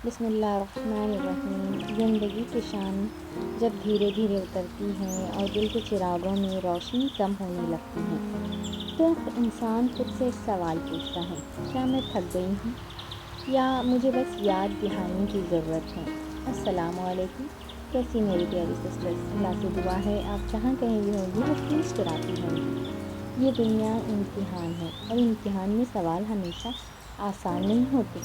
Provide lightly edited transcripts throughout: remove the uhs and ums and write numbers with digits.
بسم اللہ الرحمن الرحیم۔ زندگی کی شان جب دھیرے دھیرے اترتی ہے اور دل کے چراغوں میں روشنی کم ہونے لگتی ہے تو انسان خود سے ایک سوال پوچھتا ہے، کیا میں تھک گئی ہوں یا مجھے بس یاد دہانی کی ضرورت ہے؟ السلام علیکم، کیسی میری پیاری سسٹرز؟ اللہ سے دعا ہے آپ جہاں کہیں بھی ہوں گی وہ مسکراتی ہوں گی۔ یہ دنیا امتحان ہے اور امتحان میں سوال ہمیشہ آسان نہیں ہوتے،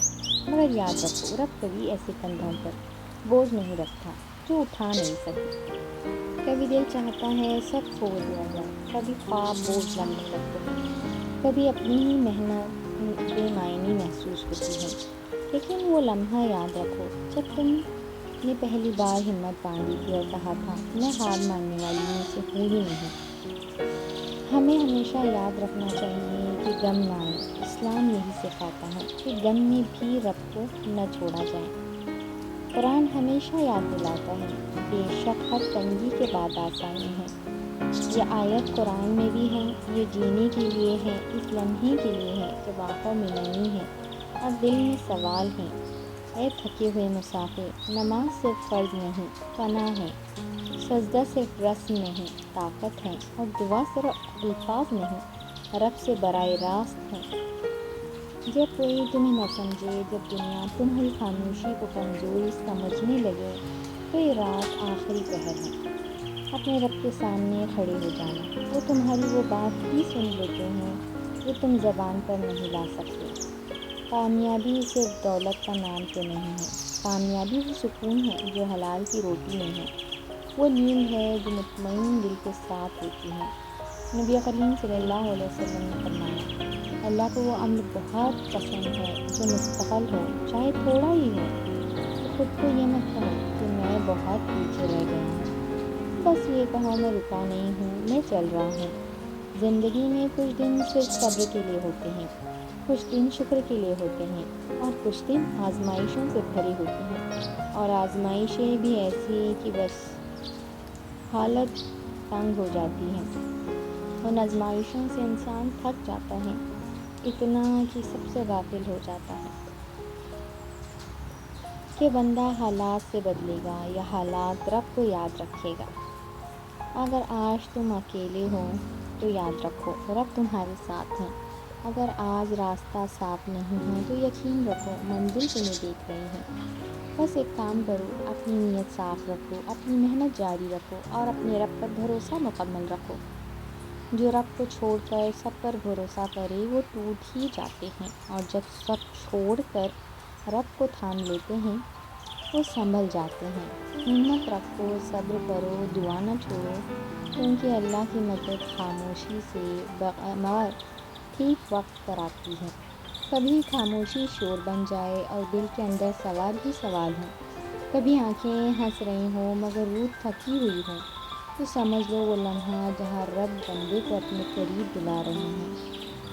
مگر یاد رکھو رب کبھی ایسے کندھوں پر بوجھ نہیں رکھتا جو اٹھا نہیں سکے۔ کبھی دل چاہتا ہے سب چھوڑ دیا جائے، کبھی خواب بوجھ لگنے لگتے ہیں، کبھی اپنی ہی محنت بے معنی محسوس ہوتی ہے، لیکن وہ لمحہ یاد رکھو جب تم نے پہلی بار ہمت باندھی تھی اور کہا تھا میں ہار ماننے والی میں سے ہوں ہی نہیں۔ ہمیں ہمیشہ یاد رکھنا چاہیے کہ غم نہ آئے۔ اسلام یہی سکھاتا ہے کہ غم میں بھی رب کو نہ چھوڑا جائے۔ قرآن ہمیشہ یاد دلاتا ہے، بے شک ہر تنگی کے بعد آسانی ہے۔ یہ آیت قرآن میں بھی ہے، یہ جینے کے لیے ہے، اس لمحے کے لیے ہے جب آنکھوں میں نمی ہے اور دل میں سوال ہے۔ اے تھکے ہوئے مسافر، نماز صرف فرض نہیں، پناہ ہے۔ سجدہ صرف رسم نہیں، طاقت ہے، اور دعا صرف الفاظ نہیں، رب سے براہ راست ہے۔ جب کوئی تمہیں نہ سمجھے، جب دنیا تمہاری خاموشی کو کمزوری سمجھنے لگے، تو یہ رات آخری پہر ہے۔ اپنے رب کے سامنے کھڑے ہو جانا، وہ تمہاری وہ بات بھی سن لیتے ہیں جو تم زبان پر نہیں لا سکتے۔ کامیابی صرف دولت کا نام تو نہیں ہے، کامیابی وہ سکون ہے جو حلال کی روٹی میں ہے، وہ نیند ہے جو مطمئن دل کے ساتھ ہوتی ہے۔ نبی کریم صلی اللہ علیہ وسلم نے فرمایا، اللہ کو وہ عمل بہت پسند ہے جو مستقل ہو، چاہے تھوڑا ہی ہو۔ تو خود کو یہ مت کہو کہ میں بہت پیچھے رہ گیا ہوں، بس یہ کہو میں رکا نہیں ہوں، میں چل رہا ہوں۔ زندگی میں کچھ دن صرف صبر کے لیے ہوتے ہیں، کچھ دن شکر کے لیے ہوتے ہیں، اور کچھ دن آزمائشوں سے بھرے ہوتے ہیں، اور آزمائشیں بھی ایسی کہ بس حالت تنگ ہو جاتی ہے۔ ان آزمائشوں سے انسان تھک جاتا ہے، اتنا کہ سب سے غافل ہو جاتا ہے کہ بندہ حالات سے بدلے گا یا حالات رب کو یاد رکھے گا۔ اگر آج تم اکیلے ہو تو یاد رکھو رب تمہارے ساتھ ہیں۔ اگر آج راستہ صاف نہیں ہے تو یقین رکھو منزل تمہیں دیکھ رہی ہے۔ بس ایک کام کرو، اپنی نیت صاف رکھو، اپنی محنت جاری رکھو، اور اپنے رب پر بھروسہ مکمل رکھو۔ جو رب کو چھوڑ کر سب پر بھروسہ کرے وہ ٹوٹ ہی جاتے ہیں، اور جب سب چھوڑ کر رب کو تھام لیتے ہیں وہ سنبھل جاتے ہیں۔ ہمت رکھو، صبر کرو، دعا نہ چھوڑو، کیونکہ اللہ کی مدد خاموشی سے مگر ٹھیک وقت پر آتی ہے۔ کبھی خاموشی شور بن جائے اور دل کے اندر سوال ہی سوال ہوں، کبھی آنکھیں ہنس رہی ہوں مگر روح تھکی ہوئی ہوں، تو سمجھ لو وہ لمحہ جہاں رب بندے کو اپنے قریب بلا رہے ہیں۔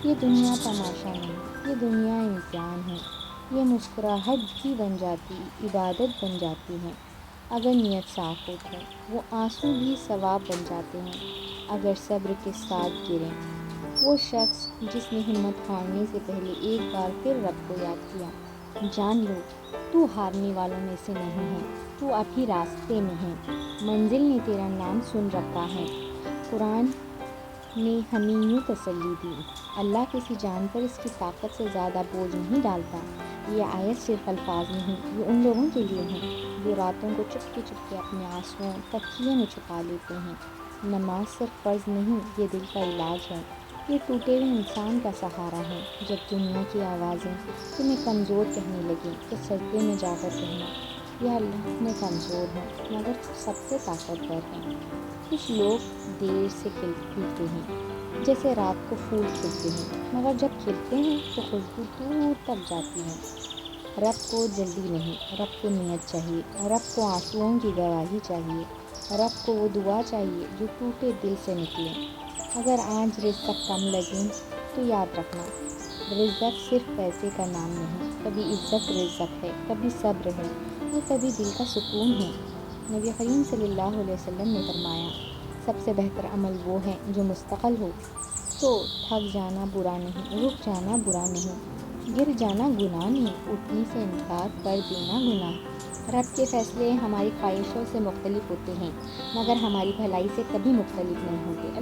یہ دنیا تماشا نہیں، یہ دنیا امتحان ہے۔ یہ مسکراہٹ بھی بن جاتی عبادت بن جاتی ہے اگر نیت صاف ہو تو، وہ آنسو بھی ثواب بن جاتے ہیں اگر صبر کے ساتھ گریں۔ وہ شخص جس نے ہمت ہارنے سے پہلے ایک بار پھر رب کو یاد کیا، جان لو تو ہارنے والوں میں سے نہیں ہے، تو ابھی راستے میں ہے، منزل نے تیرا نام سن رکھا ہے۔ قرآن نے ہمیں یوں تسلی دی، اللہ کسی جان پر اس کی طاقت سے زیادہ بوجھ نہیں ڈالتا۔ یہ آیت صرف الفاظ نہیں، یہ ان لوگوں کے لیے ہے جو راتوں کو چپکے چپکے اپنے آنسوؤں تکیے میں چھپا لیتے ہیں۔ نماز صرف فرض نہیں، یہ دل کا علاج ہے، یہ ٹوٹے ہوئے انسان کا سہارا ہے۔ جب دنیا کی آوازیں تمہیں کمزور کہنے لگیں تو سجدے میں جا کر کہنا، یا اللہ میں کمزور ہوں مگر تو سب سے طاقتور ہے۔ کچھ لوگ دیر سے کھلتے ہیں، جیسے رات کو پھول کھلتے ہیں، مگر جب کھلتے ہیں تو خوشبو دور تک جاتی ہے۔ رب کو جلدی نہیں، رب کو نیت چاہیے، رب کو آنسوؤں کی گواہی چاہیے، رب کو وہ دعا چاہیے جو ٹوٹے دل سے نکلے۔ اگر آج رزق کم لگے تو یاد رکھنا، رزق صرف پیسے کا نام نہیں، کبھی عزت رزق ہے، کبھی صبر ہے، اور کبھی دل کا سکون ہے۔ نبی کریم صلی اللہ علیہ وسلم نے فرمایا، سب سے بہتر عمل وہ ہے جو مستقل ہو۔ تو تھک جانا برا نہیں، رک جانا برا نہیں، گر جانا گناہ نہیں، اٹھنے سے انکار کر دینا گناہ۔ رب کے فیصلے ہماری خواہشوں سے مختلف ہوتے ہیں، مگر ہماری بھلائی سے کبھی مختلف نہیں ہوتے۔